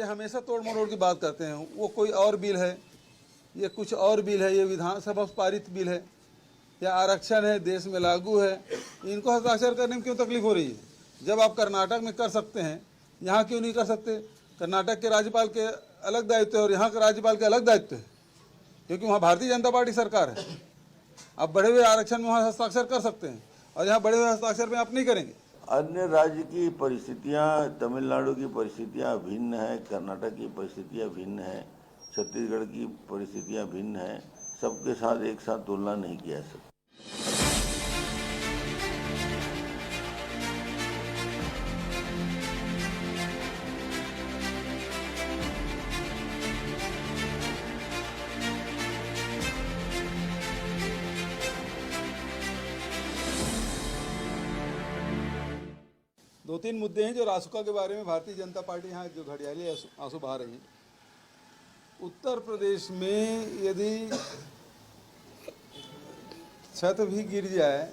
ये हमेशा तोड़ मरोड़ की बात करते हैं। वो कोई और बिल है, ये कुछ और बिल है, ये विधानसभा पारित बिल है या आरक्षण है, देश में लागू है, इनको हस्ताक्षर करने में क्यों तकलीफ हो रही है? जब आप कर्नाटक में कर सकते हैं, यहाँ क्यों नहीं कर सकते? कर्नाटक के राज्यपाल के अलग दायित्व है और यहाँ के राज्यपाल के अलग दायित्व है, क्योंकि वहाँ भारतीय जनता पार्टी सरकार है। आप बढ़े हुए आरक्षण में वहाँ हस्ताक्षर कर सकते हैं और यहाँ बढ़े हुए हस्ताक्षर में आप नहीं करेंगे। अन्य राज्य की परिस्थितियां, तमिलनाडु की परिस्थितियां भिन्न है, कर्नाटक की परिस्थितियां भिन्न है, छत्तीसगढ़ की परिस्थितियां भिन्न है। सबके साथ एक साथ तुलना नहीं किया जा सकता। दो तीन मुद्दे हैं जो रासुका के बारे में भारतीय जनता पार्टी यहाँ जो घड़ियाली आंसू बहा रही है। उत्तर प्रदेश में यदि छत भी गिर जाए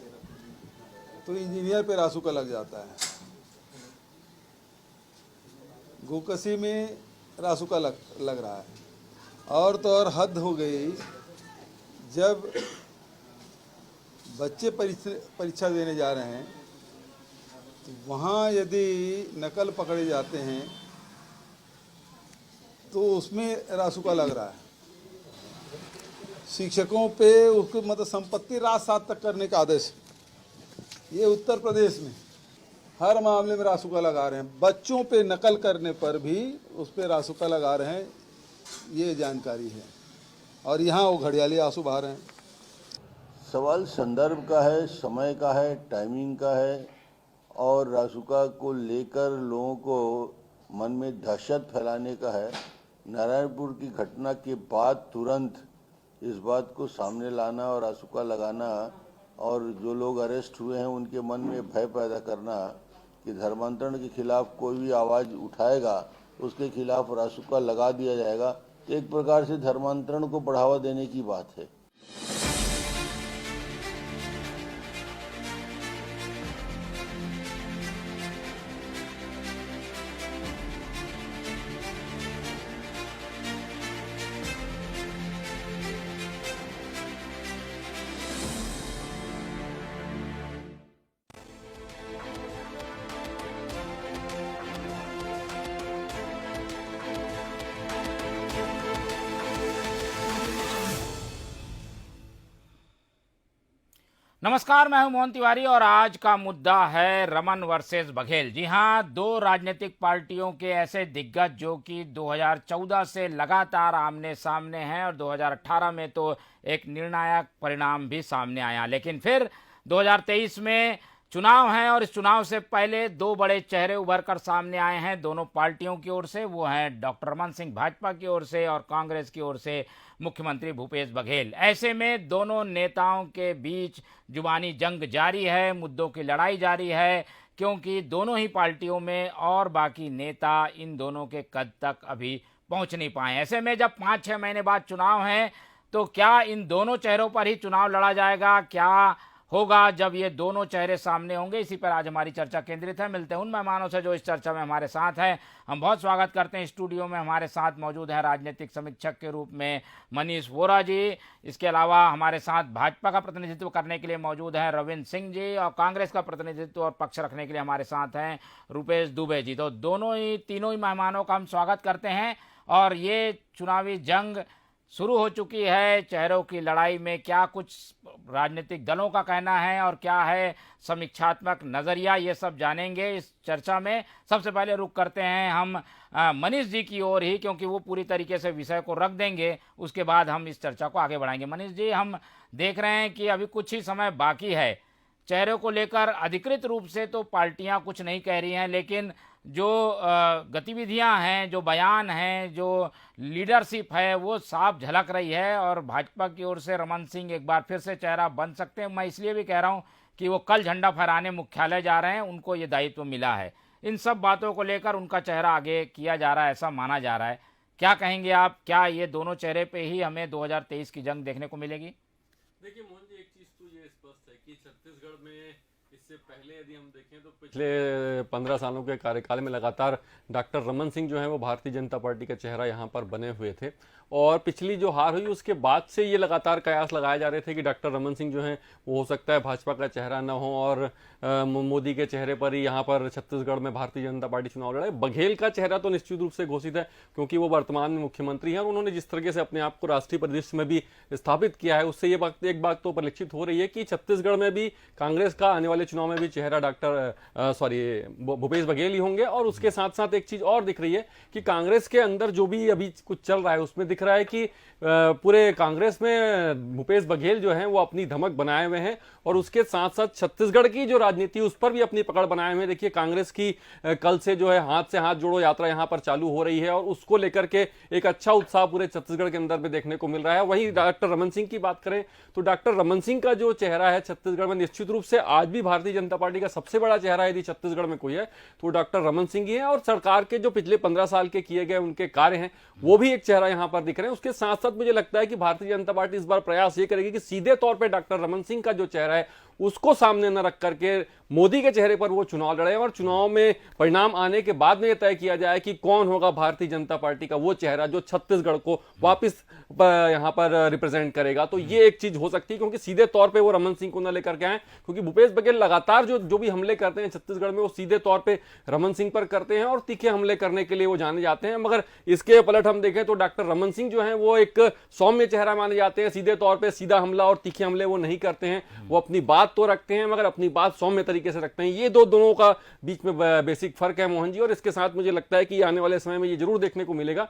तो इंजीनियर पे रासुका लग जाता है। गोकसी में रासुका लग रहा है। और तो और हद हो गई, जब बच्चे परीक्षा देने जा रहे हैं तो वहाँ यदि नकल पकड़े जाते हैं तो उसमें रासुका लग रहा है। शिक्षकों पे उसको मतलब संपत्ति रात सात तक करने का आदेश है। ये उत्तर प्रदेश में हर मामले में रासुका लगा रहे हैं। बच्चों पे नकल करने पर भी उस पर रासुका लगा रहे हैं, ये जानकारी है। और यहाँ वो घड़ियाली आंसू बहा रहे हैं। सवाल संदर्भ का है, समय का है, टाइमिंग का है और रासुका को लेकर लोगों को मन में दहशत फैलाने का है। नारायणपुर की घटना के बाद तुरंत इस बात को सामने लाना और रासुका लगाना और जो लोग अरेस्ट हुए हैं उनके मन में भय पैदा करना कि धर्मांतरण के खिलाफ कोई भी आवाज़ उठाएगा उसके खिलाफ रासुका लगा दिया जाएगा, एक प्रकार से धर्मांतरण को बढ़ावा देने की बात है। नमस्कार, मैं हूं मोहन तिवारी और आज का मुद्दा है रमन वर्सेस बघेल। जी हां, दो राजनीतिक पार्टियों के ऐसे दिग्गज जो कि 2014 से लगातार आमने सामने हैं और 2018 में तो एक निर्णायक परिणाम भी सामने आया, लेकिन फिर 2023 में चुनाव हैं और इस चुनाव से पहले दो बड़े चेहरे उभर कर सामने आए हैं दोनों पार्टियों की ओर से। वो हैं डॉक्टर रमन सिंह भाजपा की ओर से और कांग्रेस की ओर से मुख्यमंत्री भूपेश बघेल। ऐसे में दोनों नेताओं के बीच जुबानी जंग जारी है, मुद्दों की लड़ाई जारी है, क्योंकि दोनों ही पार्टियों में और बाकी नेता इन दोनों के कद तक अभी पहुंच नहीं पाए। ऐसे में जब 5-6 महीने बाद चुनाव हैं तो क्या इन दोनों चेहरों पर ही चुनाव लड़ा जाएगा? क्या होगा जब ये दोनों चेहरे सामने होंगे? इसी पर आज हमारी चर्चा केंद्रित है। मिलते हैं उन मेहमानों से जो इस चर्चा में हमारे साथ हैं। हम बहुत स्वागत करते हैं, स्टूडियो में हमारे साथ मौजूद है राजनीतिक समीक्षक के रूप में मनीष वोरा जी। इसके अलावा हमारे साथ भाजपा का प्रतिनिधित्व करने के लिए मौजूद हैं रविंद्र सिंह जी और कांग्रेस का प्रतिनिधित्व और पक्ष रखने के लिए हमारे साथ हैं रुपेश दुबे जी। तो तीनों ही मेहमानों का हम स्वागत करते हैं। और ये चुनावी जंग शुरू हो चुकी है। चेहरों की लड़ाई में क्या कुछ राजनीतिक दलों का कहना है और क्या है समीक्षात्मक नजरिया, ये सब जानेंगे इस चर्चा में। सबसे पहले रुख करते हैं हम मनीष जी की ओर ही, क्योंकि वो पूरी तरीके से विषय को रख देंगे, उसके बाद हम इस चर्चा को आगे बढ़ाएंगे। मनीष जी, हम देख रहे हैं कि अभी कुछ ही समय बाकी है। चेहरों को लेकर अधिकृत रूप से तो पार्टियां कुछ नहीं कह रही हैं, लेकिन जो गतिविधियां हैं, जो बयान हैं, जो लीडरशिप है, वो साफ झलक रही है। और भाजपा की ओर से रमन सिंह एक बार फिर से चेहरा बन सकते हैं। मैं इसलिए भी कह रहा हूं कि वो कल झंडा फहराने मुख्यालय जा रहे हैं, उनको ये दायित्व मिला है। इन सब बातों को लेकर उनका चेहरा आगे किया जा रहा है, ऐसा माना जा रहा है। क्या कहेंगे आप? क्या ये दोनों चेहरे पे ही हमें 2023 की जंग देखने को मिलेगी? देखिए मोहन जी, एक चीज तो ये स्पष्ट है कि छत्तीसगढ़ में इससे पहले यदि हम देखें तो पिछले 15 सालों के कार्यकाल में लगातार डॉक्टर रमन सिंह जो है वो भारतीय जनता पार्टी का चेहरा यहाँ पर बने हुए थे, और पिछली जो हार हुई उसके बाद से ये लगातार कयास लगाए जा रहे थे कि डॉक्टर रमन सिंह जो हैं वो हो सकता है भाजपा का चेहरा न हो और मोदी के चेहरे पर ही यहाँ पर छत्तीसगढ़ में भारतीय जनता पार्टी चुनाव लड़े। बघेल का चेहरा तो निश्चित रूप से घोषित है क्योंकि वो वर्तमान में मुख्यमंत्री हैं और उन्होंने जिस तरीके से अपने आप को राष्ट्रीय परिदृश्य में भी स्थापित किया है उससे ये बात एक बात तो परिलक्षित हो रही है कि छत्तीसगढ़ में भी कांग्रेस का आने वाले चुनाव में भी चेहरा भूपेश बघेल ही होंगे। और उसके साथ साथ एक चीज और दिख रही है कि कांग्रेस के अंदर जो भी अभी कुछ चल रहा है उसमें दिख रहा है कि पूरे कांग्रेस में भूपेश बघेल जो हैं वो अपनी धमक बनाए हुए हैं और उसके साथ साथ छत्तीसगढ़ की जो राजनीति उस पर भी अपनी पकड़ बनाए हुए हैं। देखिए कांग्रेस की कल से जो है हाथ से हाथ जोड़ो यात्रा यहां पर चालू हो रही है और उसको लेकर के एक अच्छा उत्साह पूरे छत्तीसगढ़ के अंदर में देखने को मिल रहा है। वहीं डॉक्टर रमन सिंह की बात करें तो डॉक्टर रमन सिंह का जो चेहरा है छत्तीसगढ़ में निश्चित रूप से आज भी भारतीय जनता पार्टी का सबसे बड़ा चेहरा यदि छत्तीसगढ़ में कोई है तो डॉक्टर रमन सिंह ही है, और सरकार के जो पिछले 15 साल के किए गए उनके कार्य हैं वो भी एक चेहरा यहां पर दिख रहे हैं। उसके साथ साथ मुझे लगता है कि भारतीय जनता पार्टी इस बार प्रयास ये करेगी कि सीधे तौर पर डॉक्टर रमन सिंह का जो चेहरा है उसको सामने न रख करके मोदी के चेहरे पर वो चुनाव लड़े और चुनाव में परिणाम आने के बाद में यह तय किया जाए कि कौन होगा भारतीय जनता पार्टी का वो चेहरा जो छत्तीसगढ़ को वापस यहां पर रिप्रेजेंट करेगा। तो ये एक चीज हो सकती है क्योंकि सीधे तौर पे वो रमन सिंह को न लेकर के आए, क्योंकि भूपेश बघेल लगातार जो भी हमले करते हैं छत्तीसगढ़ में वो सीधे तौर पे रमन सिंह पर करते हैं और तीखे हमले करने के लिए वो जाने जाते हैं। मगर इसके पलट हम देखें तो डॉक्टर रमन सिंह जो है वो एक सौम्य चेहरा माने जाते हैं, सीधे तौर पर सीधा हमला और तीखे हमले वो नहीं करते हैं, वो अपनी बात तो रखते हैं मगर अपनी बात सौम्य तरीके से रखते हैं। ये दोनों का बीच में बेसिक फर्क है मोहन जी। और इसके साथ मुझे लगता है कि आने वाले समय में ये जरूर देखने को मिलेगा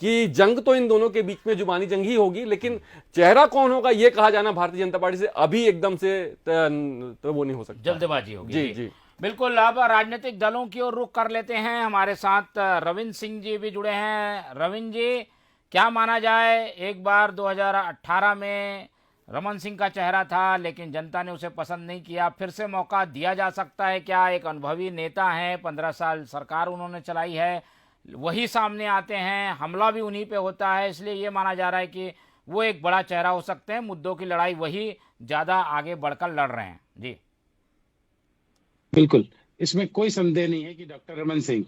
कि जंग तो इन दोनों के बीच में जुबानी जंग ही होगी, लेकिन चेहरा कौन होगा ये कहा जाना भारतीय जनता पार्टी से अभी एकदम से तो वो नहीं हो सकता, जल्दबाजी होगी। जी जी बिल्कुल। अब राजनीतिक दलों की ओर रुख कर लेते हैं, हमारे साथ रविंद्र सिंह जी भी जुड़े हैं। रविंद्र जी, क्या माना जाए, एक बार 2018 में रमन सिंह का चेहरा था लेकिन जनता ने उसे पसंद नहीं किया, फिर से मौका दिया जा सकता है क्या? एक अनुभवी नेता हैं, 15 साल सरकार उन्होंने चलाई है, वही सामने आते हैं, हमला भी उन्हीं पे होता है, इसलिए ये माना जा रहा है कि वो एक बड़ा चेहरा हो सकते हैं, मुद्दों की लड़ाई वही ज़्यादा आगे बढ़कर लड़ रहे हैं। जी बिल्कुल, इसमें कोई संदेह नहीं है कि डॉक्टर रमन सिंह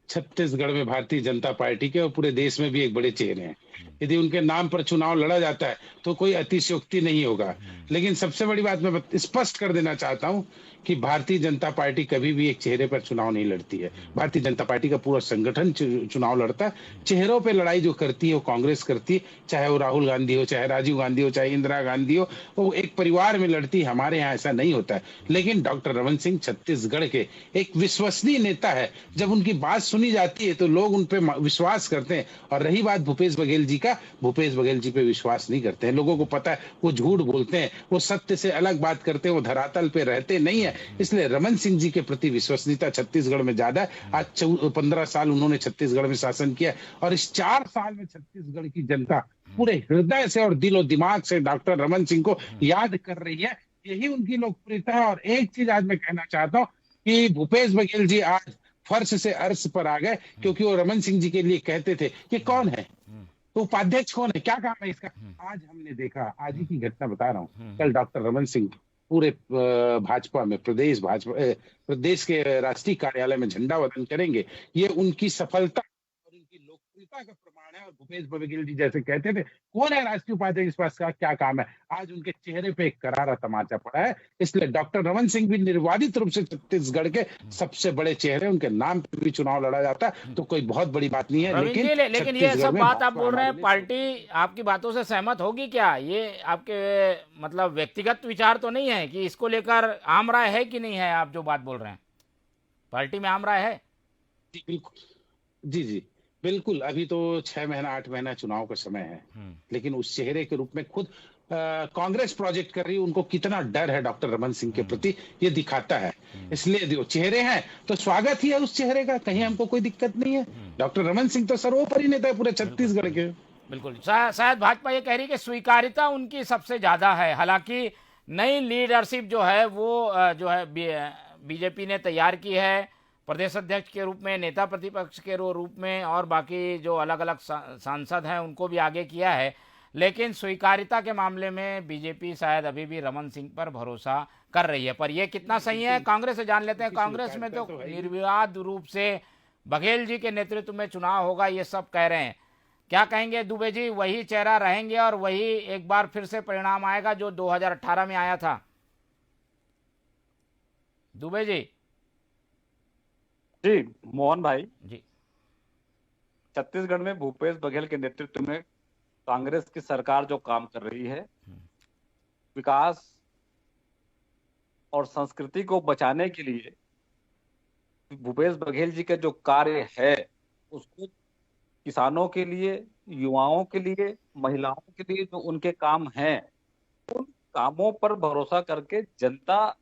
छत्तीसगढ़ में भारतीय जनता पार्टी के और पूरे देश में भी एक बड़े चेहरे हैं। यदि उनके नाम पर चुनाव लड़ा जाता है तो कोई अतिशयोक्ति नहीं होगा। लेकिन सबसे बड़ी बात मैं स्पष्ट कर देना चाहता हूं कि भारतीय जनता पार्टी कभी भी एक चेहरे पर चुनाव नहीं लड़ती है। भारतीय जनता पार्टी का पूरा संगठन चुनाव लड़ता है। चेहरों पे लड़ाई जो करती है वो कांग्रेस करती है, चाहे वो राहुल गांधी हो, चाहे राजीव गांधी हो, चाहे इंदिरा गांधी हो, वो एक परिवार में लड़ती है। हमारे यहाँ ऐसा नहीं होता है। लेकिन डॉक्टर रमन सिंह छत्तीसगढ़ के एक विश्वसनीय नेता है। जब उनकी बात सुनी जाती है तो लोग उन पर विश्वास करते हैं। और रही बात भूपेश बघेल जी का, भूपेश बघेल जी पे विश्वास नहीं करते हैं। लोगों को पता है वो झूठ बोलते हैं, वो सत्य से अलग बात करते हैं, वो धरातल पे रहते नहीं है। इसलिए रमन सिंह जी के प्रति विश्वसनीयता छत्तीसगढ़ में ज्यादा है। आज 15 साल उन्होंने छत्तीसगढ़ में शासन किया और इस 4 साल में छत्तीसगढ़ की जनता पूरे हृदय से और दिलो दिमाग से डॉक्टर रमन सिंह को याद कर रही है। यही उनकी लोकप्रियता है। और एक चीज आज मैं कहना चाहता हूँ कि भूपेश बघेल जी आज फर्श से अर्श पर आ गए, क्योंकि वो रमन सिंह जी के लिए कहते थे कि कौन है तो उपाध्यक्ष, कौन है, क्या काम है इसका। आज हमने देखा, आज ही की घटना बता रहा हूँ, कल डॉक्टर रमन सिंह पूरे भाजपा में प्रदेश के राष्ट्रीय कार्यालय में झंडा वंदन करेंगे। ये उनकी सफलता और उनकी लोकप्रियता का प्रमाण है। और भूपेश बघेल जी जैसे कहते थे कौन है राष्ट्रीय उपाध्यक्ष, इस पास का क्या काम है, आज उनके चेहरे पे एक करारा तमाचा पड़ा है। इसलिए डॉक्टर रमन सिंह भी निर्वाधित रूप से छत्तीसगढ़ के सबसे बड़े चेहरे, उनके नाम पे भी चुनाव लड़ा जाता है तो कोई बहुत बड़ी बात नहीं है। लेकिन ये सब बात आप बोल रहे हैं, पार्टी आपकी बातों से सहमत होगी क्या? ये आपके मतलब व्यक्तिगत विचार तो नहीं है कि इसको लेकर आम राय है कि नहीं है? आप जो बात बोल रहे हैं पार्टी में आम राय है? जी बिल्कुल, जी बिल्कुल। अभी तो 6 महीना 8 महीना चुनाव का समय है, लेकिन उस चेहरे के रूप में खुद कांग्रेस प्रोजेक्ट कर रही है। उनको कितना डर है डॉक्टर रमन सिंह के प्रति ये दिखाता है। इसलिए जो चेहरे हैं तो स्वागत ही है उस चेहरे का, कहीं हमको कोई दिक्कत नहीं है। डॉक्टर रमन सिंह तो सर्वोपरि नेता है पूरे छत्तीसगढ़ के। बिल्कुल। शायद भाजपा ये कह रही है कि स्वीकार्यता उनकी सबसे ज्यादा है। हालांकि नई लीडरशिप जो है वो जो है बीजेपी ने तैयार की है, प्रदेश अध्यक्ष के रूप में, नेता प्रतिपक्ष के रूप में, और बाकी जो अलग अलग सांसद हैं उनको भी आगे किया है। लेकिन स्वीकार्यता के मामले में बीजेपी शायद अभी भी रमन सिंह पर भरोसा कर रही है। पर यह कितना सही है, कांग्रेस से जान लेते हैं। कांग्रेस में तो निर्विवाद रूप से बघेल जी के नेतृत्व में चुनाव होगा, ये सब कह रहे हैं। क्या कहेंगे दुबे जी, वही चेहरा रहेंगे और वही एक बार फिर से परिणाम आएगा जो 2018 में आया था? दुबे जी। जी मोहन भाई, जी। छत्तीसगढ़ में भूपेश बघेल के नेतृत्व में कांग्रेस की सरकार जो काम कर रही है, विकास और संस्कृति को बचाने के लिए भूपेश बघेल जी के जो कार्य है उसको किसानों के लिए, युवाओं के लिए, महिलाओं के लिए जो उनके काम हैं, उन कामों पर भरोसा करके जनता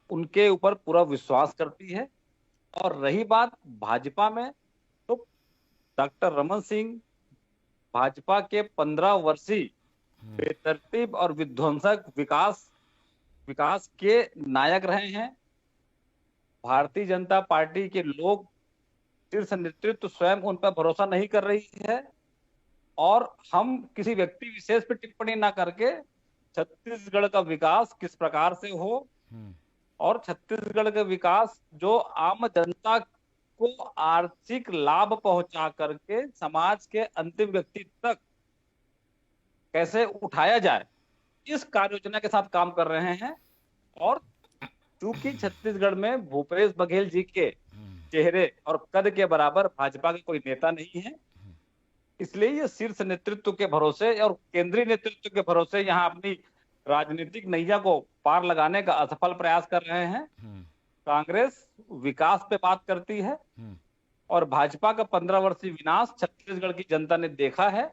उनके ऊपर पूरा विश्वास करती है। और रही बात भाजपा में, तो डॉक्टर रमन सिंह भाजपा के 15 वर्षीय बेतरतीब और विध्वंसक विकास के नायक रहे हैं। भारतीय जनता पार्टी के लोग, शीर्ष नेतृत्व स्वयं उन पर भरोसा नहीं कर रही है और हम किसी व्यक्ति विशेष पर टिप्पणी ना करके छत्तीसगढ़ का विकास किस प्रकार से हो और छत्तीसगढ़ का विकास जो आम जनता को आर्थिक लाभ पहुंचा करके समाज के अंतिम व्यक्ति तक कैसे उठाया जाए, इस कार्य योजना के साथ काम कर रहे हैं। और चूंकि छत्तीसगढ़ में भूपेश बघेल जी के चेहरे और कद के बराबर भाजपा के कोई नेता नहीं है, इसलिए ये शीर्ष नेतृत्व के भरोसे और केंद्रीय नेतृत्व के भरोसे यहाँ अपनी राजनीतिक नैया को पार लगाने का असफल प्रयास कर रहे हैं। कांग्रेस विकास पे बात करती है और भाजपा का 15 वर्षीय विनाश छत्तीसगढ़ की जनता ने देखा है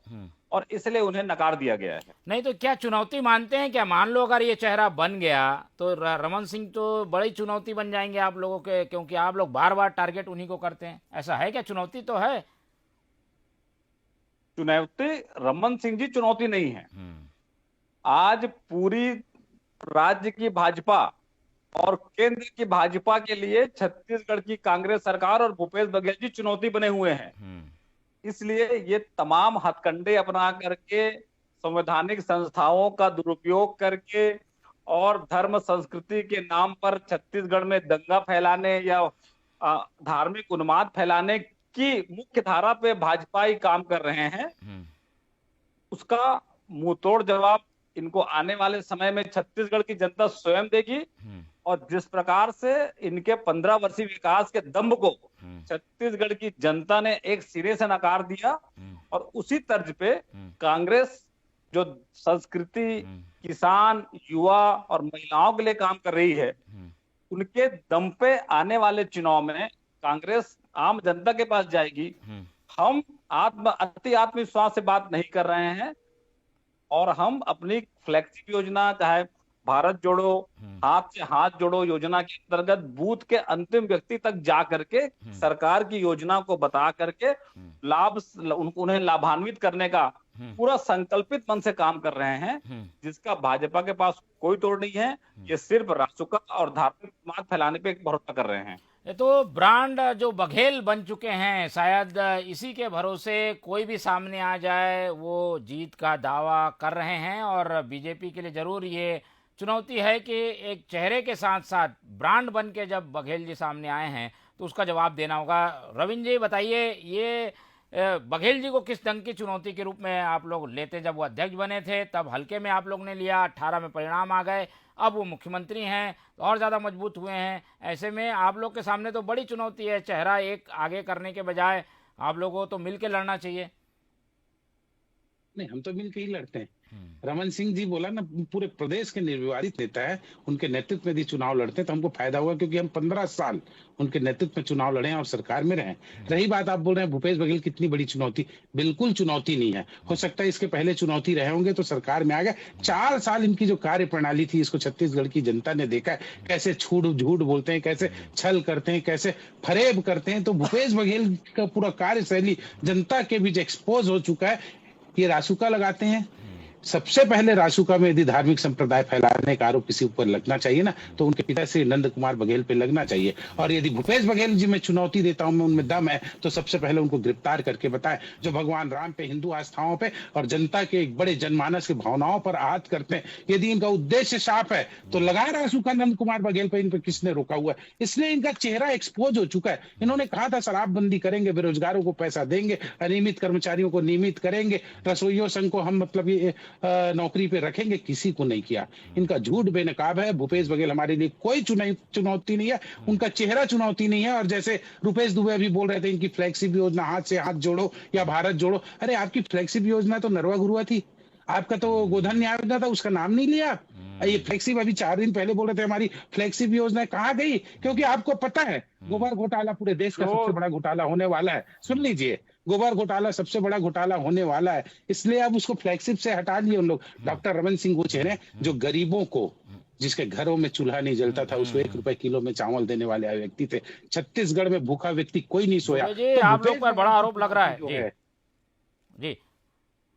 और इसलिए उन्हें नकार दिया गया है। नहीं तो क्या चुनौती मानते हैं क्या? मान लो अगर ये चेहरा बन गया तो रमन सिंह तो बड़ी चुनौती बन जाएंगे आप लोगों के, क्योंकि आप लोग बार बार टारगेट उन्हीं को करते हैं। ऐसा है क्या? चुनौती तो है। चुनौती रमन सिंह जी चुनौती नहीं है। आज पूरी राज्य की भाजपा और केंद्र की भाजपा के लिए छत्तीसगढ़ की कांग्रेस सरकार और भूपेश बघेल जी चुनौती बने हुए हैं। इसलिए ये तमाम हथकंडे अपना करके, संवैधानिक संस्थाओं का दुरुपयोग करके और धर्म संस्कृति के नाम पर छत्तीसगढ़ में दंगा फैलाने या धार्मिक उन्माद फैलाने की मुख्य धारा पे भाजपा ही काम कर रहे हैं। उसका मुंहतोड़ जवाब इनको आने वाले समय में छत्तीसगढ़ की जनता स्वयं देगी। और जिस प्रकार से इनके 15 वर्षीय विकास के दम्भ को छत्तीसगढ़ की जनता ने एक सिरे से नकार दिया और उसी तर्ज पे कांग्रेस जो संस्कृति, किसान, युवा और महिलाओं के लिए काम कर रही है, उनके दम पे आने वाले चुनाव में कांग्रेस आम जनता के पास जाएगी। हम अति आत्मविश्वास से बात नहीं कर रहे हैं और हम अपनी फ्लैगशिप योजना, चाहे भारत जोड़ो, हाथ से हाथ जोड़ो योजना के अंतर्गत बूथ के अंतिम व्यक्ति तक जा करके सरकार की योजना को बता करके उन्हें लाभान्वित करने का पूरा संकल्पित मन से काम कर रहे हैं, जिसका भाजपा के पास कोई तोड़ नहीं है। ये सिर्फ रासुका और धार्मिक उन्माद फैलाने पे भरोसा कर रहे हैं। ये तो ब्रांड जो बघेल बन चुके हैं, शायद इसी के भरोसे कोई भी सामने आ जाए वो जीत का दावा कर रहे हैं। और बीजेपी के लिए जरूर ये चुनौती है कि एक चेहरे के साथ साथ ब्रांड बन के जब बघेल जी सामने आए हैं तो उसका जवाब देना होगा। रविंद्र जी बताइए, ये बघेल जी को किस ढंग की चुनौती के रूप में आप लोग लेते? जब वो अध्यक्ष बने थे तब हल्के में आप लोग ने लिया, 18 में परिणाम आ गए, अब वो मुख्यमंत्री हैं तो और ज़्यादा मजबूत हुए हैं। ऐसे में आप लोग के सामने तो बड़ी चुनौती है, चेहरा एक आगे करने के बजाय आप लोगों को तो मिल के लड़ना चाहिए। नहीं, हम तो मिलकर ही लड़ते हैं। रमन सिंह जी बोला ना, पूरे प्रदेश के निर्विवादित नेता है, उनके नेतृत्व में यदि चुनाव लड़ते हैं तो हमको फायदा होगा, क्योंकि हम 15 साल उनके नेतृत्व में चुनाव लड़े हैं और सरकार में रहे। रही बात आप बोल रहे हैं भूपेश बघेल कितनी बड़ी चुनौती, बिल्कुल चुनौती नहीं है। हो सकता है इसके पहले चुनौती रहे होंगे तो सरकार में आ गए। 4 साल इनकी जो कार्य प्रणाली थी, इसको छत्तीसगढ़ की जनता ने देखा है, कैसे झूठ बोलते हैं, कैसे छल करते हैं, कैसे फरेब करते हैं। तो भूपेश बघेल का पूरा कार्यशैली जनता के बीच एक्सपोज हो चुका है। ये रासुका लगाते हैं, सबसे पहले रासुका में यदि धार्मिक संप्रदाय फैलाने का आरोप किसी ऊपर लगना चाहिए ना, तो उनके पिता श्री नंद कुमार बघेल पे लगना चाहिए। और यदि भूपेश बघेल जी मैं चुनौती देता हूं, मैं उनमें दम है, तो सबसे पहले उनको गिरफ्तार करके बताएं, जो भगवान राम पे, हिंदू आस्थाओं पे और जनता के एक बड़े जनमानस की भावनाओं पर आहत करते हैं। यदि इनका उद्देश्य साफ है तो लगाए रासुका नंद कुमार बघेल पे, इन पर किसने रोका हुआ है? इसलिए इनका चेहरा एक्सपोज हो चुका है। इन्होंने कहा था शराबबंदी करेंगे, बेरोजगारों को पैसा देंगे, अनियमित कर्मचारियों को नियमित करेंगे, रसोइयों संघ को हम मतलब ये नौकरी पे रखेंगे, किसी को नहीं किया। इनका झूठ बेनकाब है। भूपेश बघेल हमारे लिए कोई चुनौती नहीं है, उनका चेहरा चुनौती नहीं है। और जैसे रुपेश दुबे अभी बोल रहे थे इनकी फ्लैगशिप योजना हाथ से हाथ जोड़ो या भारत जोड़ो, अरे आपकी फ्लैगशिप योजना तो नरवा गुरुआ थी, आपका तो गोधन न्याय योजना था, उसका नाम नहीं लिया। ये फ्लैगशिप अभी 4 दिन पहले बोल रहे थे हमारी फ्लैगशिप योजना कहाँ गई? क्योंकि आपको पता है गोबर घोटाला पूरे देश का सबसे बड़ा घोटाला होने वाला है। सुन लीजिए, गोबर घोटाला सबसे बड़ा घोटाला होने वाला है, इसलिए अब उसको फ्लैगशिप से हटा लिए उन लोग। डॉक्टर रमन सिंह वो चेहरे जो गरीबों को, जिसके घरों में चूल्हा नहीं जलता था, उसको 1 रुपए किलो में चावल देने वाले व्यक्ति थे। छत्तीसगढ़ में भूखा व्यक्ति कोई नहीं सोया। जी, तो आप लोग पर बड़ा आरोप लग रहा है। जी,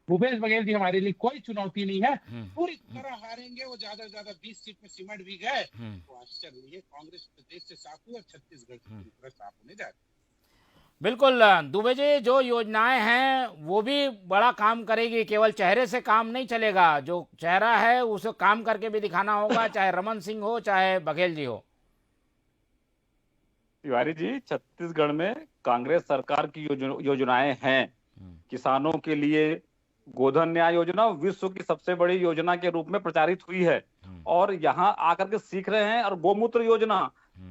भूपेश बघेल जी हमारे लिए कोई चुनौती नहीं है, पूरी तरह हारेंगे। वो ज्यादा से ज्यादा 20 सीट में सिमट भी गए तो आश्चर्य नहीं है। कांग्रेस प्रदेश से साफ हुई और छत्तीसगढ़ से पूरी तरह साफ होने जा रही है। बिल्कुल दुबे जी, जो योजनाएं हैं वो भी बड़ा काम करेगी, केवल चेहरे से काम नहीं चलेगा। जो चेहरा है उसे काम करके भी दिखाना होगा, चाहे रमन सिंह हो चाहे बघेल जी हो। तिवारी जी, छत्तीसगढ़ में कांग्रेस सरकार की योजनाएं हैं। किसानों के लिए गोधन न्याय योजना विश्व की सबसे बड़ी योजना के रूप में प्रचारित हुई है और यहाँ आकर के सीख रहे हैं। और गोमूत्र योजना,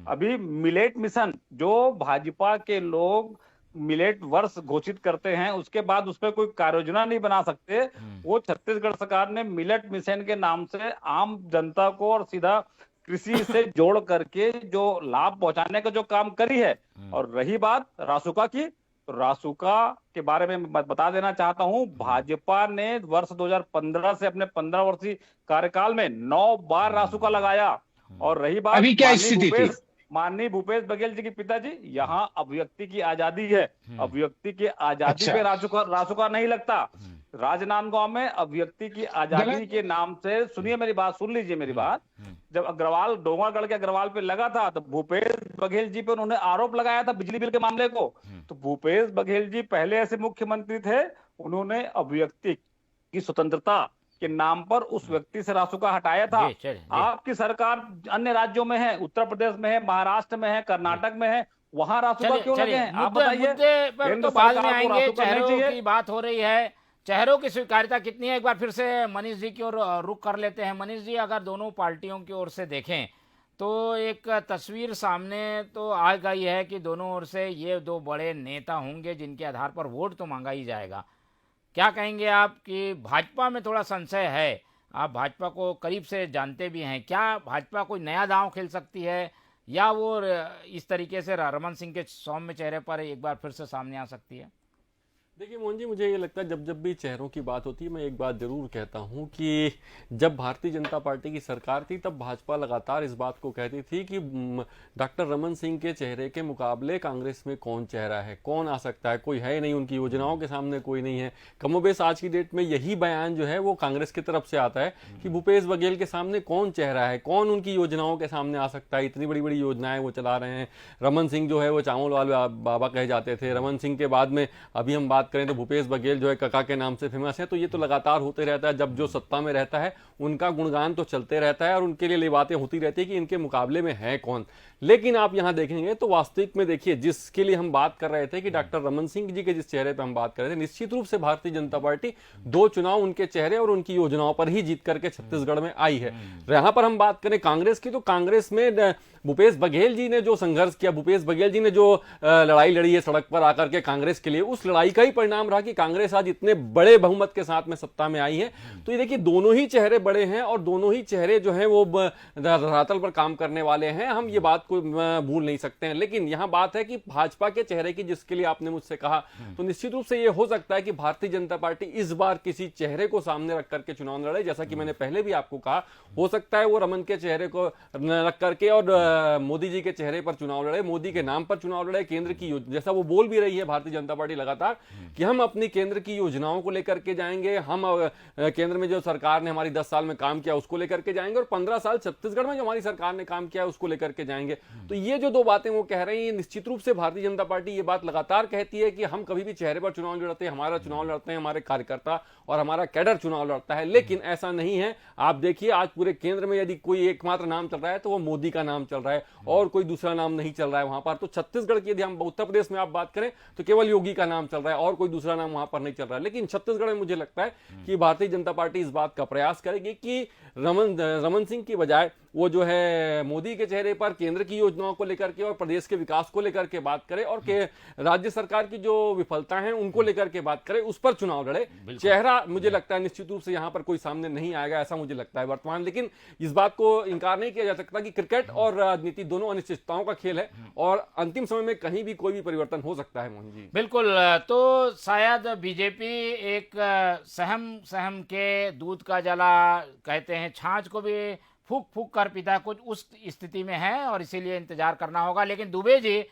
अभी मिलेट मिशन, जो भाजपा के लोग मिलेट वर्ष घोषित करते हैं उसके बाद उस पर कोई कार्य योजना नहीं बना सकते, वो छत्तीसगढ़ सरकार ने मिलेट मिशन के नाम से आम जनता को और सीधा कृषि से जोड़ करके जो लाभ पहुंचाने का जो काम करी है। और रही बात रासुका की, तो रासुका के बारे में बता देना चाहता हूं, भाजपा ने वर्ष 2015 से अपने 15 वर्षीय कार्यकाल में 9 बार रासुका लगाया। और रही बात अभी क्या स्थिति थी? माननीय भूपेश बघेल जी की पिताजी, यहाँ अभिव्यक्ति की आजादी है, अभिव्यक्ति की आजादी पे रासुका नहीं लगता। राजनांदगांव में अभिव्यक्ति की आजादी के नाम से, सुनिए मेरी बात, सुन लीजिए मेरी बात, जब अग्रवाल डोंगरगढ़ के अग्रवाल पे लगा था तो भूपेश बघेल जी पे उन्होंने आरोप लगाया था बिजली बिल के मामले को। तो भूपेश बघेल जी पहले ऐसे मुख्यमंत्री थे, उन्होंने अभिव्यक्ति की स्वतंत्रता के नाम पर उस व्यक्ति से रासुका हटाया था। आपकी सरकार अन्य राज्यों में है, उत्तर प्रदेश में है, महाराष्ट्र में है, कर्नाटक में है, वहां रासुका क्यों लगे हैं? आप बताइए। मुद्दे पर तो बाद में आएंगे, चेहरों की बात हो रही है, चेहरों की स्वीकार्यता कितनी है, एक बार फिर से मनीष जी की ओर रुख कर लेते हैं। मनीष जी, अगर दोनों पार्टियों की ओर से देखें तो एक तस्वीर सामने तो आ गई है कि दोनों ओर से ये 2 बड़े नेता होंगे जिनके आधार पर वोट तो मांगा ही जाएगा। क्या कहेंगे आप कि भाजपा में थोड़ा संशय है, आप भाजपा को करीब से जानते भी हैं, क्या भाजपा कोई नया दांव खेल सकती है या वो इस तरीके से रमन सिंह के सौम्य चेहरे पर एक बार फिर से सामने आ सकती है? देखिए मोहन जी, मुझे ये लगता है जब भी चेहरों की बात होती है, मैं एक बात जरूर कहता हूं कि जब भारतीय जनता पार्टी की सरकार थी तब भाजपा लगातार इस बात को कहती थी कि डॉक्टर रमन सिंह के चेहरे के मुकाबले कांग्रेस में कौन चेहरा है, कौन आ सकता है, कोई है नहीं, उनकी योजनाओं के सामने कोई नहीं है। कमोबेश आज की डेट में यही बयान जो है वो कांग्रेस की तरफ से आता है कि भूपेश बघेल के सामने कौन चेहरा है, कौन उनकी योजनाओं के सामने आ सकता है। इतनी बड़ी बड़ी योजनाएं वो चला रहे हैं। रमन सिंह जो है वो चावल वाले बाबा कहे जाते थे। रमन सिंह के बाद में अभी हम बात करें तो भूपेश बघेल जो है कका के नाम से फेमस है। तो ये तो लगातार होते रहता है, जब जो सत्ता में रहता है उनका गुणगान तो चलते रहता है और उनके लिए बातें होती रहती है कि इनके मुकाबले में है कौन। लेकिन आप यहां देखेंगे तो वास्तविक में देखिए, जिसके लिए हम बात कर रहे थे कि डॉक्टर रमन सिंह जी के जिस चेहरे पर हम बात कर रहे थे, निश्चित रूप से भारतीय जनता पार्टी 2 चुनाव उनके चेहरे और उनकी योजनाओं पर ही जीत करके छत्तीसगढ़ में आई है। यहां पर हम बात करें कांग्रेस की, तो कांग्रेस में भूपेश बघेल जी ने जो संघर्ष किया, भूपेश बघेल जी ने जो लड़ाई लड़ी है सड़क पर आकर के कांग्रेस के लिए, उस लड़ाई का ही परिणाम रहा कि कांग्रेस आज इतने बड़े बहुमत के साथ में सत्ता में आई है। तो ये देखिए, दोनों ही चेहरे बड़े हैं और दोनों ही चेहरे जो हैं वो धरातल पर काम करने वाले हैं, हम ये बात को भूल नहीं सकते हैं। लेकिन यहां बात है कि भाजपा के चेहरे की, जिसके लिए आपने मुझसे कहा, तो निश्चित रूप से ये हो सकता है कि भारतीय जनता पार्टी इस बार किसी चेहरे को सामने रख करके चुनाव लड़े। जैसा कि मैंने पहले भी आपको कहा, हो सकता है वो रमन के चेहरे को रख करके और मोदी जी के चेहरे पर चुनाव लड़े, मोदी के नाम पर चुनाव लड़े, केंद्र की जैसा वो बोल भी रही है भारतीय जनता पार्टी लगातार कि हम अपनी केंद्र की योजनाओं को लेकर के जाएंगे, हम केंद्र में जो सरकार ने हमारी 10 साल में काम किया उसको लेकर के जाएंगे, और 15 साल छत्तीसगढ़ में जो हमारी सरकार ने काम किया उसको लेकर के जाएंगे। तो ये जो दो बातें वो कह रही हैं, निश्चित रूप से भारतीय जनता पार्टी ये बात लगातार कहती है कि हम कभी भी चेहरे पर चुनाव लड़ते हैं, हमारा चुनाव लड़ते हैं हमारे कार्यकर्ता और हमारा कैडर चुनाव लड़ता है। लेकिन ऐसा नहीं है। आप देखिए आज पूरे केंद्र में यदि कोई एकमात्र नाम चल रहा है तो वो मोदी का नाम चल रहा है और कोई दूसरा नाम नहीं चल रहा है वहां पर। तो छत्तीसगढ़ की यदि हम उत्तर प्रदेश में आप बात करें तो केवल योगी का नाम चल रहा है और कोई दूसरा नाम वहां पर नहीं चल रहा है। लेकिन छत्तीसगढ़ में मुझे लगता है कि भारतीय जनता पार्टी इस बात का प्रयास करेगी कि रमन सिंह की बजाय वो जो है मोदी के चेहरे पर केंद्र की योजनाओं को लेकर के और प्रदेश के विकास को लेकर के बात करे और के राज्य सरकार की जो विफलता है उनको लेकर के बात करे, उस पर चुनाव लड़े। चेहरा मुझे लगता है निश्चित रूप से यहां पर कोई सामने नहीं आएगा, ऐसा मुझे लगता है वर्तमान। लेकिन इस बात को इनकार नहीं किया जा सकता कि क्रिकेट और राजनीति दोनों अनिश्चितताओं का खेल है और अंतिम समय में कहीं भी कोई भी परिवर्तन हो सकता है। मोहन जी बिल्कुल, तो शायद बीजेपी एक सहम के दूध का जला कहते हैं छाछ को भी फूक फूक कर पीता, कुछ उस स्थिति में है और इसीलिए इंतजार करना होगा। लेकिन दुबे जी,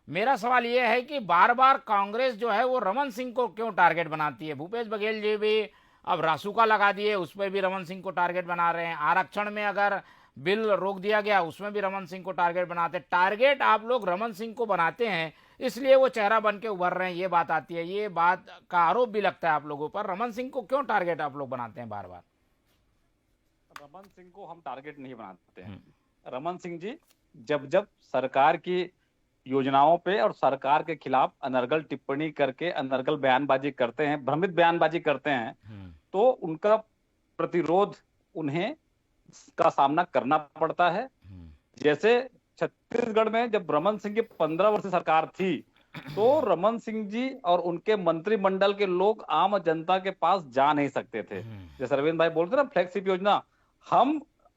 मेरा सवाल यह है कि बार बार कांग्रेस जो है वो रमन सिंह को क्यों टारगेट बनाती है? भूपेश बघेल जी भी अब रासुका लगा दिए, उस पर भी रमन सिंह को टारगेट बना रहे हैं। आरक्षण में अगर बिल रोक दिया गया उसमें भी रमन सिंह को टारगेट बनाते हैं। टारगेट आप लोग रमन सिंह को बनाते हैं इसलिए वो चेहरा बन के उभर रहे हैं, ये बात आती है। ये बात का आरोप भी लगता है आप लोगों पर। रमन सिंह को क्यों टारगेट आप लोग बनाते हैं बार बार? रमन सिंह को हम टारगेट नहीं बनाते हैं। रमन सिंह जी जब जब सरकार की योजनाओं पे और सरकार के खिलाफ अनर्गल टिप्पणी करके अनर्गल बयानबाजी करते हैं, भ्रमित बयानबाजी करते हैं, तो उनका प्रतिरोध उन्हें का सामना करना पड़ता है। जैसे छत्तीसगढ़ में जब रमन सिंह की 15 वर्ष सरकार थी तो रमन सिंह जी और उनके मंत्रिमंडल के लोग आम जनता के पास जा नहीं सकते थे। जैसे अरविंद भाई बोलते ना फ्लैगशिप योजना,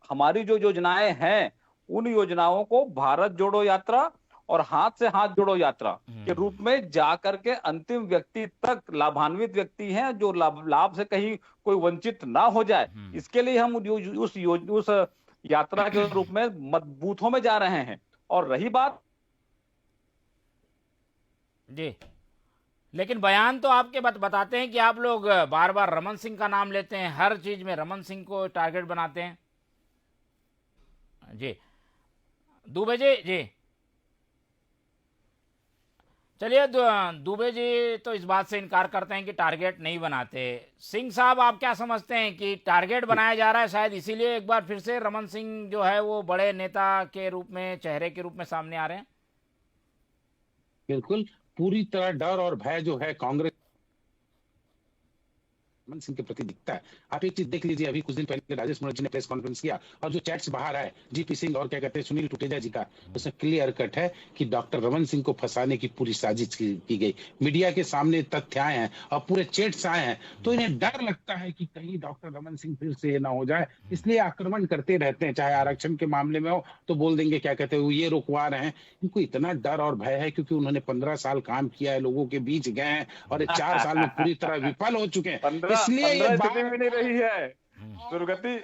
हमारी जो योजनाएं हैं उन योजनाओं को भारत जोड़ो यात्रा और हाथ से हाथ जोड़ो यात्रा के रूप में जाकर के अंतिम व्यक्ति तक लाभान्वित व्यक्ति हैं जो लाभ से कहीं कोई वंचित ना हो जाए, इसके लिए हम उस यात्रा के रूप में बूथों में जा रहे हैं। और रही बात जी, लेकिन बयान तो आपके बताते हैं कि आप लोग बार बार रमन सिंह का नाम लेते हैं, हर चीज में रमन सिंह को टारगेट बनाते हैं। जी दुबे जी, चलिए दुबे जी तो इस बात से इनकार करते हैं कि टारगेट नहीं बनाते। सिंह साहब, आप क्या समझते हैं कि टारगेट बनाया जा रहा है, शायद इसीलिए एक बार फिर से रमन सिंह जो है वो बड़े नेता के रूप में, चेहरे के रूप में सामने आ रहे हैं? बिल्कुल, पूरी तरह डर और भय जो है कांग्रेस रमन सिंह के प्रति दिखता है। आप एक चीज देख लीजिए, अभी कुछ दिन पहले राजेश मनोज जी ने प्रेस कॉन्फ्रेंस किया और जो चैट्स बाहर आए जीपी सिंह और क्या कहते हैं सुनील टुटेजा जी का, उसमें क्लियर कट है कि डॉक्टर रमन सिंह को फंसाने की पूरी साजिश की गई। मीडिया के सामने तथ्य आए हैं और पूरे चैट्स आए हैं, तो इन्हें डर लगता है कि कहीं डॉक्टर रमन सिंह फिर से ना हो जाए, इसलिए आक्रमण करते रहते हैं। चाहे आरक्षण के मामले में हो तो बोल देंगे क्या कहते हैं ये रुकवा रहे हैं। इनको इतना डर और भय है क्योंकि उन्होंने 15 साल काम किया है, लोगों के बीच गए हैं और 4 साल में पूरी तरह विफल हो चुके हैं। इसलिए ये भी नहीं रही है दुर्गति,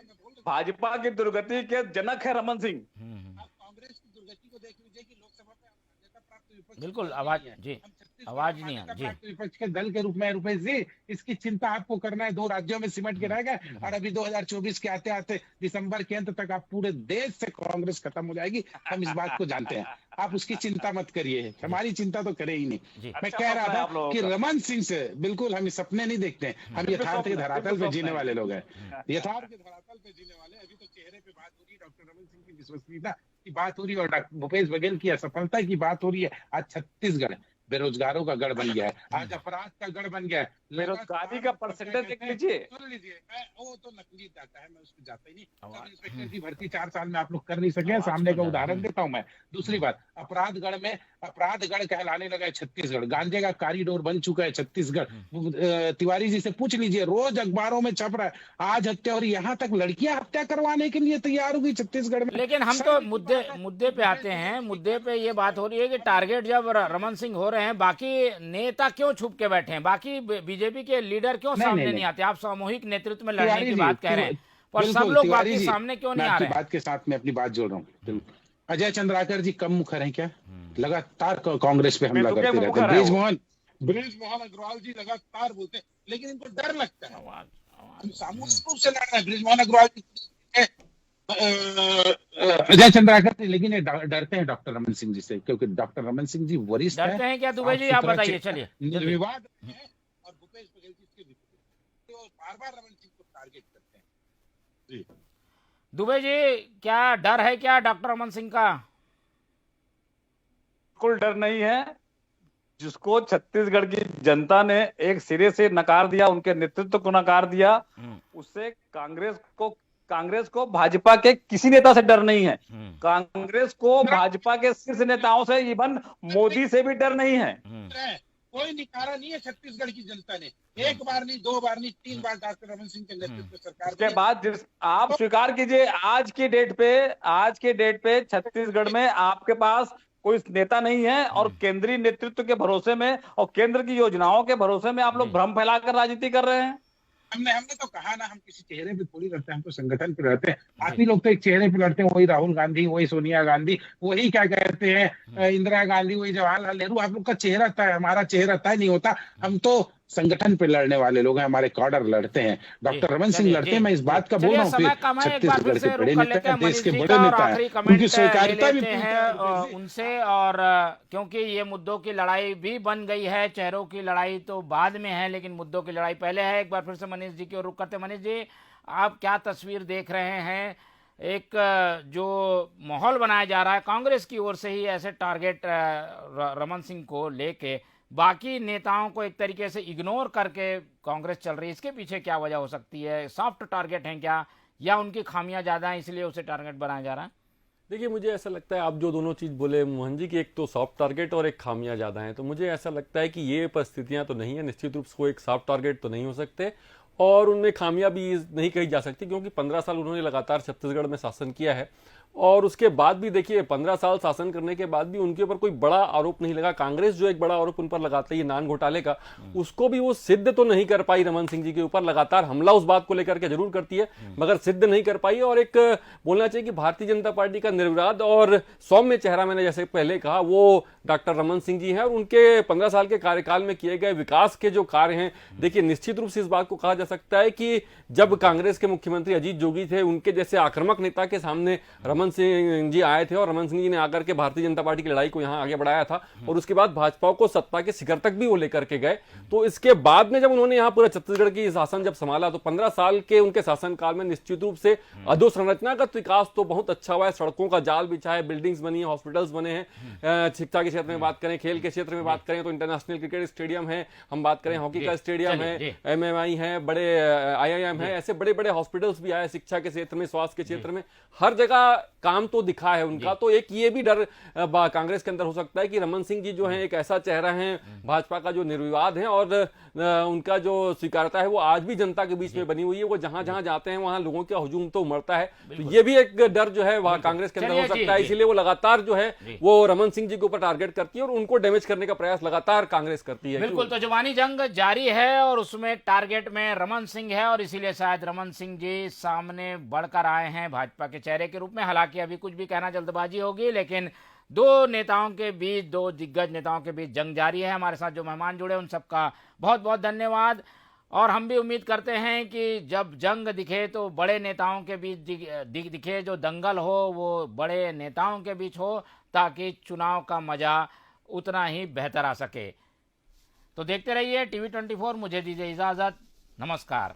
भाजपा की दुर्गति के जनक है रमन सिंह। कांग्रेस की दुर्गति को देख लीजिए कि लोकसभा में नेता प्राप्त विपक्ष, बिल्कुल आवाज नहीं आ जी, विपक्ष के दल के रूप में रुपेश जी, इसकी चिंता आपको करना है। 2 राज्यों में सिमट के रह गए और अभी 2024 के आते आते दिसंबर के अंत तक आप पूरे देश से कांग्रेस खत्म हो जाएगी, हम इस बात को जानते हैं। आप उसकी चिंता मत करिए, हमारी चिंता तो करे ही नहीं। मैं कह रहा था कि रमन सिंह से बिल्कुल हम सपने नहीं देखते हैं, हम यथार्थ के धरातल पे जीने वाले लोग हैं, यथार्थ के धरातल पे जीने वाले। अभी तो चेहरे पे बात हो रही है, डॉक्टर रमन सिंह की विश्वसनीयता की बात हो रही है और भूपेश बघेल की असफलता की बात हो रही है। आज छत्तीसगढ़ बेरोजगारों का गढ़ बन गया है, आज अपराध का गढ़ बन गया है। बेरोजगारी का परसेंटेज देख लीजिए, सुन लीजिए, वो तो नकली डाटा है, मैं उसको जाता ही नहीं। सब इंस्पेक्टर की भर्ती 4 साल में आप लोग कर नहीं सके, सामने का उदाहरण देता हूं मैं। दूसरी बात, अपराधगढ़ में अपराधगढ़ कहलाने लगा है छत्तीसगढ़, गांजे का कॉरिडोर बन चुका है छत्तीसगढ़। तिवारी जी से पूछ लीजिए, रोज अखबारों में छप रहा है, आज हत्या और यहाँ तक लड़कियां हत्या करवाने के लिए तैयार होगी छत्तीसगढ़ में। लेकिन हम तो मुद्दे पे आते हैं। मुद्दे पे ये बात हो रही है कि टारगेट जब रमन सिंह हो रहे हैं, बाकी नेता क्यों छुप के बैठे हैं, बाकी बीजेपी के लीडर क्यों सामने नहीं आते? आप सामूहिक नेतृत्व में लड़ने की बात कह रहे हैं, पर सब लोग बाकी सामने क्यों नहीं आ रहे हैं? बात के साथ में अपनी बात जोड़ रहा हूँ। अजय चंद्राकर जी कम मुखर हैं क्या? लगातार कांग्रेस पे हमला बेतुके करते रहते हैं। मुखर है वो। ब्रिजमोहन अग्रवाल जी लगातार बोलते हैं, लेकिन इनको डर लगता है। हम सामूहिक रूप से लड़ रहे हैं। ब्रिजमोहन अग्रवाल जी अजय चंद्राकर जी, लेकिन ये डरते हैं डॉक्टर रमन सिंह जी से, क्योंकि डॉक्टर रमन सिंह जी वरिष्ठ डरते हैं क्या दुबे जी? आप बताइए, चलिए निर्विवाद है, और भूपेश बघेल जी इसके विपरीत, तो बार बार रमन सिंह को टारगेट करते हैं। जी दुबे जी, क्या डर है क्या डॉक्टर रमन सिंह का? बिल्कुल डर नहीं है। जिसको छत्तीसगढ़ की जनता ने एक सिरे से नकार दिया, उनके नेतृत्व को नकार दिया, उससे कांग्रेस को भाजपा के किसी नेता से डर नहीं है। कांग्रेस को भाजपा के शीर्ष नेताओं से, इवन मोदी से भी डर नहीं है। कोई निकारा नहीं है छत्तीसगढ़ की जनता ने। एक बार नहीं, दो बार नहीं, 3 बार डॉक्टर रमन सिंह के नेतृत्व में सरकार उसके बाद आप स्वीकार कीजिए, आज के डेट पे छत्तीसगढ़ में आपके पास कोई नेता नहीं है, और केंद्रीय नेतृत्व के भरोसे में और केंद्र की योजनाओं के भरोसे में आप लोग भ्रम फैलाकर राजनीति कर रहे हैं। हमने तो कहा ना, हम किसी चेहरे पे थोड़ी लड़ते हैं, हम तो संगठन पे लड़ते हैं। आप ही लोग तो एक चेहरे पे लड़ते हैं, वही राहुल गांधी, वही सोनिया गांधी, वही क्या कहते हैं इंदिरा गांधी, वही जवाहरलाल नेहरू। आप लोग का चेहरा तय, हमारा चेहरा तय नहीं होता। हम तो संगठन पे लड़ने वाले लोग हैं, हमारे कॉर्डर लड़ते हैं। डॉक्टर रमन सिंह लड़ते हैं, मैं इस बात का बोल रहा हूँ। छत्तीसगढ़ के बड़े नेता हैं, देश के बड़े नेता हैं, उनकी स्वीकार्यता भी हैं उनसे, और क्योंकि ये मुद्दों की लड़ाई भी बन गई है, चेहरों की लड़ाई तो बाद में है, लेकिन मुद्दों की लड़ाई पहले है। एक बार फिर से मनीष जी की ओर रुख करते हैं। मनीष जी, आप क्या तस्वीर देख रहे हैं? एक जो माहौल बनाया जा रहा है कांग्रेस की ओर से ही, ऐसे टारगेट रमन सिंह को लेके बाकी नेताओं को एक तरीके से इग्नोर करके कांग्रेस चल रही है, इसके पीछे क्या वजह हो सकती है? सॉफ्ट टारगेट है क्या, या उनकी खामियां ज्यादा हैं इसलिए उसे टारगेट बनाया जा रहा है? देखिए, मुझे ऐसा लगता है, आप जो दोनों चीज़ बोले मोहन जी, की एक तो सॉफ्ट टारगेट और एक खामियां ज़्यादा हैं, तो मुझे ऐसा लगता है कि ये परिस्थितियां तो नहीं है। निश्चित रूप से वो एक सॉफ्ट टारगेट तो नहीं हो सकते, और उनमें खामियां भी नहीं कही जा सकती, क्योंकि 15 साल उन्होंने लगातार छत्तीसगढ़ में शासन किया है। और उसके बाद भी देखिए, 15 साल शासन करने के बाद भी उनके ऊपर कोई बड़ा आरोप नहीं लगा। कांग्रेस जो एक बड़ा आरोप उन पर लगाती है नान घोटाले का, उसको भी वो सिद्ध तो नहीं कर पाई रमन सिंह जी के ऊपर। लगातार हमला उस बात को लेकर के जरूर करती है, मगर सिद्ध नहीं कर पाई। और एक बोलना चाहिए कि भारतीय जनता पार्टी का निर्विवाद और सौम्य चेहरा, मैंने जैसे पहले कहा, वो डॉक्टर रमन सिंह जी हैं। और उनके 15 साल के कार्यकाल में किए गए विकास के जो कार्य हैं, देखिए निश्चित रूप से इस बात को कहा जा सकता है कि जब कांग्रेस के मुख्यमंत्री अजीत जोगी थे, उनके जैसे आक्रामक नेता के सामने रमन सिंह जी आए थे, और रमन सिंह जी ने आकर के भारतीय जनता पार्टी की लड़ाई को यहां आगे बढ़ाया था, और उसके बाद भाजपा को सत्ता के शिखर तक भी वो लेकर के गए। तो इसके बाद में जब उन्होंने यहां पूरा छत्तीसगढ़ की शासन जब संभाला, तो 15 साल के उनके शासनकाल में निश्चित रूप से अधोसंरचनागत विकास तो बहुत अच्छा हुआ है। सड़कों का जाल बिछा है, बिल्डिंग्स बनी है, हॉस्पिटल्स बने हैं। शिक्षा के क्षेत्र में बात करें, खेल के क्षेत्र में बात करें तो इंटरनेशनल क्रिकेट स्टेडियम है, हम बात करें हॉकी का स्टेडियम है, MMI है, बड़े IIM है, ऐसे बड़े बड़े हॉस्पिटल्स भी आए। शिक्षा के क्षेत्र में, स्वास्थ्य के क्षेत्र में, हर जगह काम तो दिखा है उनका। तो एक ये भी डर कांग्रेस के अंदर हो सकता है कि रमन सिंह जी जो है एक ऐसा चेहरा है भाजपा का जो निर्विवाद है, और उनका जो स्वीकारता है वो आज भी जनता के बीच में बनी हुई है। वो जहां जहां जाते हैं वहां लोगों का हुजूम तो उमड़ता है। तो ये भी एक डर जो है वहां कांग्रेस के अंदर हो सकता है, इसीलिए वो लगातार जो है वो रमन सिंह जी के ऊपर टारगेट करती है, और उनको डैमेज करने का प्रयास लगातार कांग्रेस करती है। बिल्कुल, तो जुबानी जंग जारी है, और उसमें टारगेट में रमन सिंह है, और इसीलिए शायद रमन सिंह जी सामने बढ़कर आए हैं भाजपा के चेहरे के रूप में। हालांकि अभी कुछ भी कहना जल्दबाजी होगी, लेकिन दो नेताओं के बीच, दो दिग्गज नेताओं के बीच जंग जारी है। हमारे साथ जो मेहमान जुड़े उन सबका बहुत बहुत धन्यवाद, और हम भी उम्मीद करते हैं कि जब जंग दिखे तो बड़े नेताओं के बीच दिखे, जो दंगल हो वो बड़े नेताओं के बीच हो, ताकि चुनाव का मजा उतना ही बेहतर आ सके। तो देखते रहिए TV24, मुझे दीजिए इजाजत, नमस्कार।